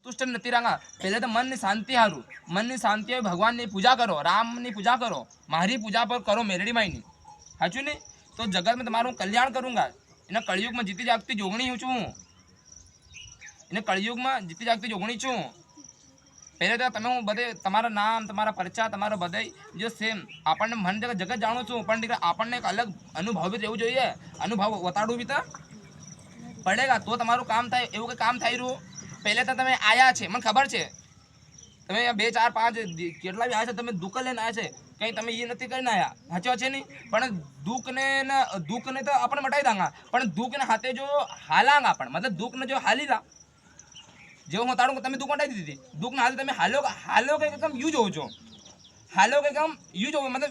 तुष्ट नहीं रहा। पहले तो मन ની શાંતિ हारू, मन ની शांति है भगवान ની पूजा करो, राम ની पूजा करो, मारी पूजा पर करो मेलडी माई ની। साचू नहीं तो जगत में तुम्हारू कल्याण करूंगा। इन्हें कलयुग में जीती जागती जोगणी हूँ छू, इन्हें कलयुग में जीती जागती जोगणी छू। पहले तो तमे हूँ बधे तमारा नाम तमारा परचा तमारो बधाई जो सेम आपने मन जगह जगत जाणु छूँ, पण दीकरा आपने एक अलग अनुभव भी રહેવું જોઈએ। अनुभव बताड़ू भी तो पड़ेगा तो तमारू काम थाय। एवं के काम थाई रू पहले तो तमे आया छे, मन खबर छे तमे 2 4 5 કેટલા બી આયા છે, તમે દુઃખ લઈને આયા છે, કઈ તમે એ નથી કરીને આયા, સાચો છે નહીં। પણ દુઃખને તો આપણે મટાઈ દાંગા, પણ દુઃખને હાથે જો હાલાંગા પણ मतलब દુઃખને જો હાલીલા जो હું તારું તમે દુઃખ મટાઈ દીધી, દુઃખને હાથે તમે હાલો કે કામ યુ જોવો છો, હાલો કે કામ યુ જોવો मतलब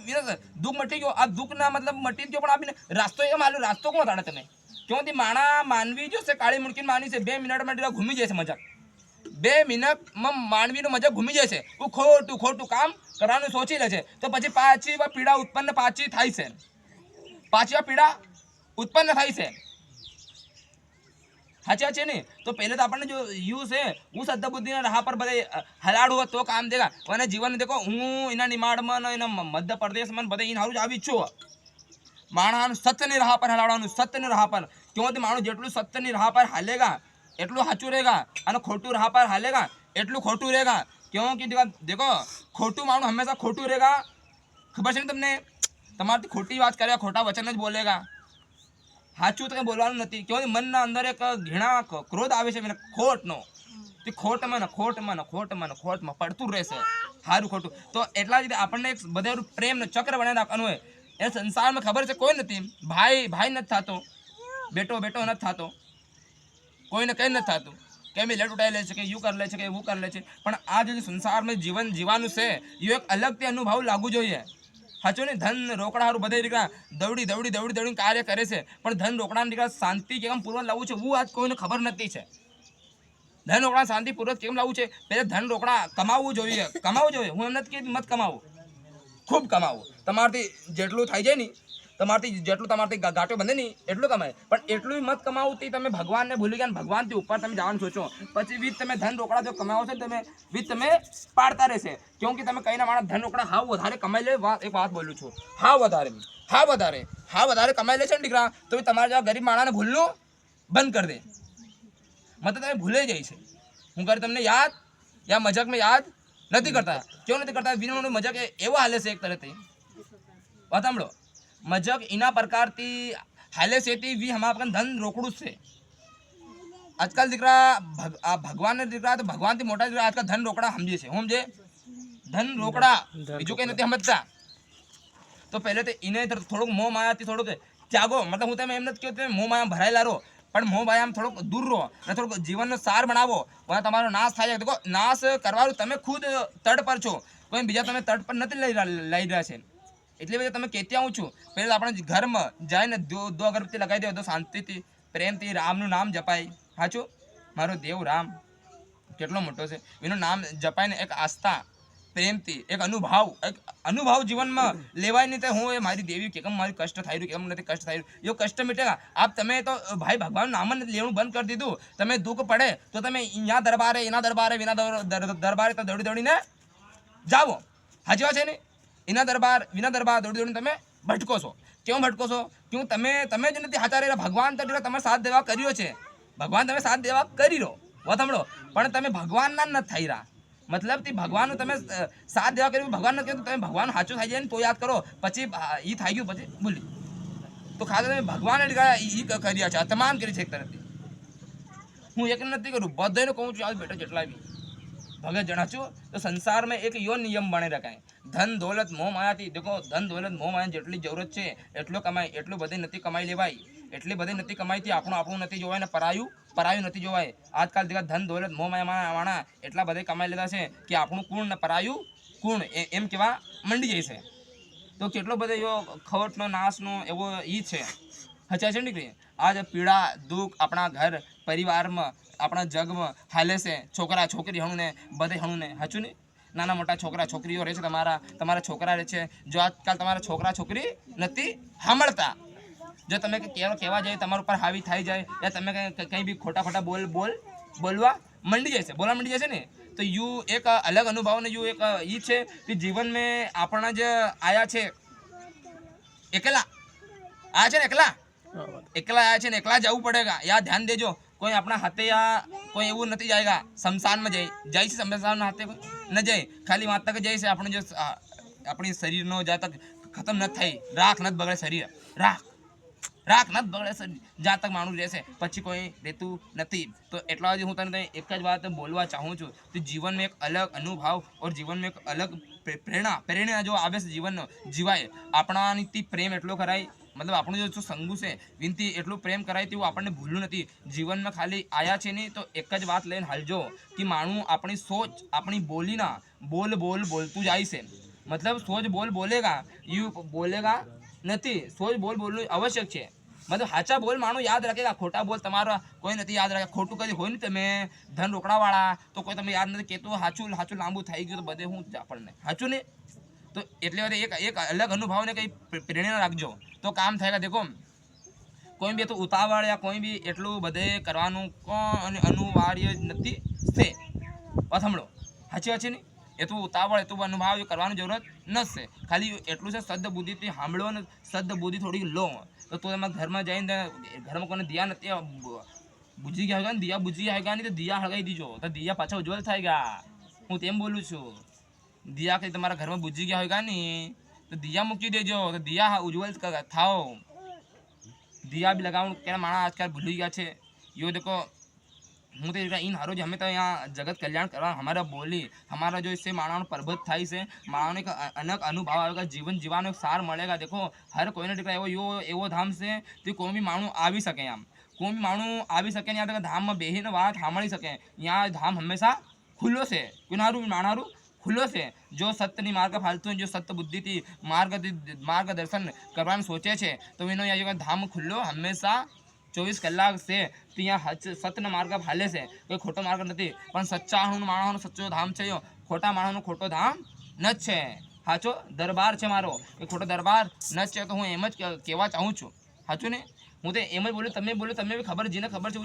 દુઃખ મટી ગયો। આ દુઃખના मतलब મટી ગયો પણ આપીને રાસ્તો એમ હાલો, રાસ્તો કોણ તાડે તમે क्योंकि माणा मानवी जो से काली मुड़की मानी से 2 मिनट में घूमी जाए मजाक, 2 मिनट में मानवी मजाक घूमी जाए। वो खोटू खोटू काम करवानु सोची ले छे तो पछी पाछी पीड़ा उत्पन्न पाछी थाय छे, पाछी पीड़ा उत्पन्न थाय छे। साचा छे नहीं तो पहले तो अपन जो यूज है वो सद्दा बुद्धि राह पर बधे हलाड़ू तो काम देगा। मैंने जीवन देखो हूँ इना निमाड़ में मध्य प्रदेश में बधे इन हारू ज आवी छू। माणस सत्यनी राह पर हलाड़वानुं, सत्यनी राह पर, क्योंकि माणस जेटलू सत्यनी राह पर हालेगा एटलू साचू रहेगा और खोटू राह पर हालेगा एटलू खोटू रहेगा। क्योंकि देखो खोटू माणस हमेशा खोटू रहेगा, खबर है तमने, तमारी खोटी बात करेगा, खोटा वचन ज बोलेगा, साचू तो कहीं बोलवानुं नथी। क्योंकि मन अंदर एक घृणा क्रोध आवे छे खोटनो, ते खोट में पड़तुं रहेशे हारू खोटू। तो एटला ज आपणे एक बधे प्रेम चक्र बनावी राखवानुं होय। ए संसार में खबर है कोई नहीं, भाई भाई नहीं थातो, बेटो बेटो नहीं थातो, कोई ने कहीं नहीं थातुं, कहीं भी लेट उठाई ले छे, यू कर ले छे, वो कर ले छे। पण आ जो संसार में जीवन जीवानुं छे यो एक अलग ते अनुभव लागू जोईए। साचो ने धन रोकड़ा हारू बधे दीकरा दौड़ी दौड़ी दौड़ी दौड़ी कार्य करे छे, पण धन रोकड़ा दीकरा शांति केम पूर्वक लावू छे वो आज कोईने खबर नथी छे। धन रोकड़ा शांति पूर्वक केम लावू छे, पहले धन रोकड़ा कमावू जोईए, कमावू जोईए। हुं एम नथी कहेती मत कमावो, खूब कमावो, तमारथी जेटलू थाय जाय नी, तमारथी जेटलू तमारथी गाटो बंधे नी एटलू कमाय, पण एटलू मत कमावो ती तमे भगवान ने भूली गया, भगवान थी ऊपर तमे जवानुं सोचो। पछी वीज तमे धन रोकड़ा जो कमावो छो तमे वीज तमे पाड़ता रहेशे। क्योंकि तमे कईना माणस धन रोकड़ा हाव वधारे कमाई ले, एक बात बोलू छुं, हाव वधारे कमाई ले छे ने दीकरा तो तमारा जेवा गरीब माणसने भूलनुं बंद कर दे, मतलब तमे भूले जाय छे। हुं करे तमने याद या मजाक में याद नहीं करता, क्यों नहीं करता? विनोद मजाक एवं हाले से एक तरह थी बात सामो, मजाक इना प्रकार थी हाले से थी वी हमारा धन रोकड़ू से। आजकल दीकरा भगवान ने दीकरा तो भगवान थी मोटा दीकरा आजकल धन रोकड़ा समझे छे, समझे धन रोकड़ा बीजू कई नहीं समझता। तो पहले तो इन्हें थोड़ा मोह माया थी थोड़ा त्यागो, मतलब हूँ तेम एम नहीं कहते मोह माया भरायेला रहो, पण मोह माया थोड़ो दूर रहो ने थोड़ो जीवन सार बनावो, वहाँ तमारो नाश थाय। देखो नाश करवानुं तमे खुद तट पर छो, कोई बीजा तमे तट पर नहीं लई रह्या छे। एटले बधे तमे कहेती आऊँ छुं पहले आपणे घर में जाए दो अगरबत्ती लगाई दो, तो शांति प्रेम थी रामनु नाम जपाय। साचुं मारो देव राम केटलो मोटो छे, एनुं नाम जपाय ने एक आस्था प्रेम थी एक अनुभव जीवन में लेवाय नहीं। तो हूँ मारी देवी केम मारी कष्ट थाई रह्युं, केम नथी कष्ट थाई रह्युं, यो कष्ट मिटेगा। आप तमे तो भाई भगवान नाम लेवुं बंद कर दीधुं, तमे दुख पड़े तो तमे यहाँ दरबारे एना दरबारे विना दरबारे तो दौड़ी दौड़ी ने जाओ, हाजी वात छे ने, एना दरबार विना दरबार दौड़ी दौड़ी तमे भटको छो। क्यों भटको छो? क्यों तमे ज नथी हाचा रहेला, भगवान तो तमारे साथ देवा कर्यो छे, भगवान तमे साथ देवा करी रो वात सांभळो, पण तमे भगवान ना नथी थाई रहा। मतलब ती भगवान तमे साथ देवा कर्યું, भगवान ने कहूं तमे भगवान साचो थाई जाए तो याद करो, पछी ई थाई गयुं पछी भूली तो खास तमे भगवान ई कर्या छे, तमाम करी छे एक तरहथी। हूँ एक नहीं करूँ, बधाने कहूँ छूं आज बेटा जेटला बी भगत जणाचो तो संसार में एक यो नियम बने रखाय, धन दौलत मोह माया थी। देखो धन दौलत मोह माया जेटली जरूरत है एटलो कमाय, एटलो बधे नहीं कमाई लेवाय, एटली बधे नहीं कमाई थी आपणुं आपणुं नहीं जोवाय ने परायुं परायुं नहीं जोवाय। आजकल देखा धन दौलत मोह माया वाणा एटला बधे कमाई लेता है कि आपणुं कूण ने परायुं कूण एम केवा मंडी जाय छे। तो केटलो बधो यो खवटनो नाशनो एवो ई छे, हचा छे नीकळी। आज पीड़ा दुख अपना घर परिवार में अपना जग में हाले से छोकरा छोकरी हणु ने बधे हणु ने, हचू नहीं नाना मोटा छोकरा छोकरीओ रहे छे, तमारा छोकरा रहे छे, जो आजकल तमारा छोकरा छोकरी नथी सांभळता। जो तमे कहेवा जाए तमारा पर हावी थाई जाए या तमे कहीं भी खोटा खोटा बोलवा मंडी जैसे बोला मंडी जैसे ने तो यू एक अलग अनुभव ने यू एक ये छे कि जीवन में आपना जो आया छे एकला आया छे ने एकला आया छे ने एकला जाવું પડેगा या ध्यान देजो कोई अपना हाथे या कोई એવું નથી जाएगा शमशान में જાય છે शमशान में हाथे न જાય खाली વાત તક જાય છે આપણે જો આપણી શરીરનો જ્યાં તક ખતમ ન થઈ રાખ ન બગડે શરીર રાખ ન બગડે શરીર જ્યાં તક માણું રહેશે પછી કોઈ રહેતું નથી તો એટલા જ હું તને એક જ વાત બોલવા ચાહું છું કે જીવન में एक अलग अनुभव और जीवन में एक अलग प्रेरणा जो આવે છે જીવનનો જીવાય આપણાથી પ્રેમ એટલો કરાય मतलब આપણું જો સંગુ છે વિનતી એટલું પ્રેમ કરાય તેવું આપણને ભૂલવું નથી જીવનમાં ખાલી આયા છે નહીં તો એક જ વાત લઈને હાલજો કે માણું આપણી સોચ આપણી બોલીના બોલ બોલ બોલતું જાય છે मतलब सोच बोल बोलेगा यू बोलेगा नहीं सोच बोल बोलना आवश्यक है मतलब हाचा बोल मानो याद रखेगा खोटा बोल तमारा कोई नहीं याद रखे खोटू कभी हो नहीं तमे धन रोकड़ावाड़ा तो कोई तमे याद नहीं कहते हाचू हाचू लांबू थी गયું तो बधे हूँ આપણને हाचू नहीं तो એટલે એક अलग अनुभव ने कई प्रेरणा રાખજો तो काम થયેगा देखो कोई भी तो उतावળ या कोई भी એટલું બધે કરવાનું કોણ અનિવાર્ય નથી છે વાત સાંભળો સાચી વાત છે ને એ તો ઉતાવળ એ તો અનુભવ કરવાની જરૂરત નથી ખાલી એટલું છે સદ્ધ બુદ્ધિથી સાંભળો ને સદ્ધ બુદ્ધિ થોડી લો તો તમારા ઘરમાં જઈને ઘરમાં કોઈને દિયા નથી બુજી ગયા હોય ને દિયા બુજી ગયા નહીં તો દિયા હળગાવી દીજો તો દિયા પાછા ઉજ્જવલ થાયગા હું તેમ બોલું છું દિયા કંઈ તમારા ઘરમાં બુજી ગયા હોય નહીં તો દિયા મૂકી દેજો તો દિયા ઉજ્જવલ થાઓ દિયા भी लगाओ क्या माणा आजकल भूली गया है यो देखो हूँ तो इन हारो हमें तो यहाँ जगत कल्याण करवा हमारा बोली हमारा जो इससे मानव प्रबुद्ध था इसे मानव ने अनेक अनुभव आएगा जीवन जीवान एक सार मिलेगा देखो हर कोई ने टिका एवो धाम से तो कोई भी मानू आ भी सके आम कोई भी मानू आ भी सके यहाँ तक धाम में बेही ने बात सामड़ी सके यहाँ धाम हमेशा खुल्लो से कोई माणारू खुल्लो से जो सत्य नहीं मार्ग फालतू जो सत्य बुद्धि थी मार्गदर्शन करवाने सोचे छे तो इनो यहाँ धाम खुल्लो हमेशा 24 કલાક से ત્યાં સત્યના માર્ગ હાલે છે કોઈ ખોટો માર્ગ નથી પણ સચ્ચા માણસનો સચ્ચો ધામ છે ખોટા માણસનો ખોટો ધામ ન છે સાચો દરબાર છે મારો એ ખોટો દરબાર ન છે તો હું એમ જ કહેવા ચાહું છું સાચું ને હું તો એમ જ બોલું તમે બી ખબર જેને ખબર છે